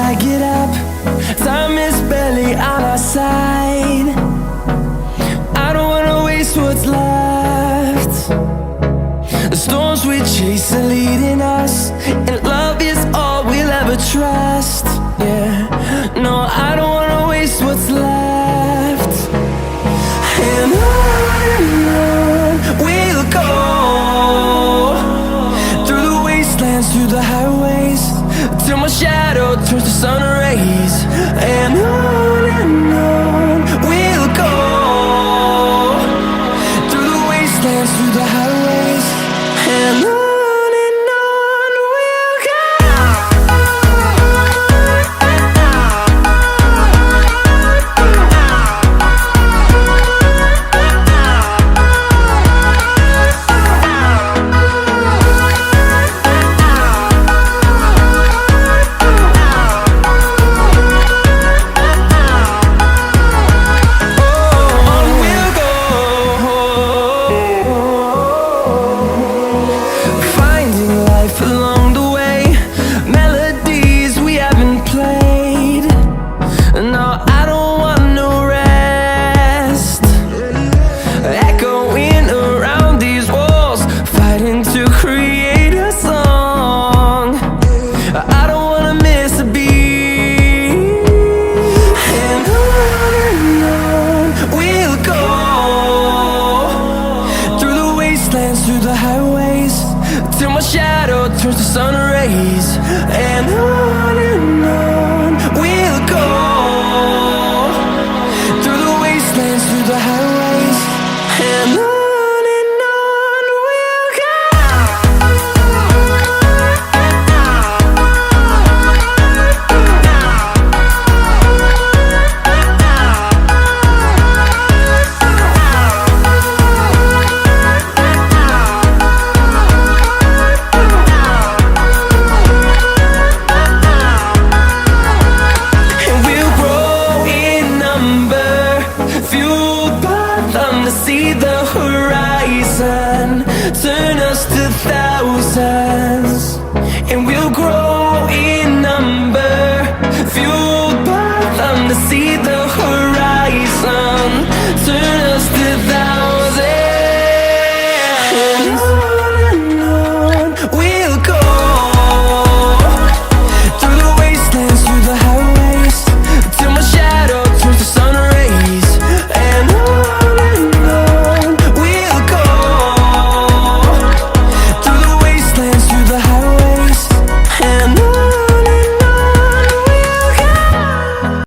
I get up, time is barely on our side. I don't wanna waste what's left. The storms we chase are leading us, and love is all we'll ever trust. Yeah, no, I don't wanna waste what's left. And on we'll go, through the wastelands, through the highways, till my shadow turns to sun rays. And on we'll go, through the wastelands, through the highways, and on we'll go. Along the way, melodies we haven't played. No, I don't want no rest. Echoing around these walls, fighting to create a song. I don't wanna miss a beat. And on we'll go, through the wastelands, through the highways, till my shadow turns to sun rays. And on we'll go, through the wastelands, through the highways, and on we'll go. To see the horizon turn us to thousands, and we'll grow in number, fueled by them to see the horizon.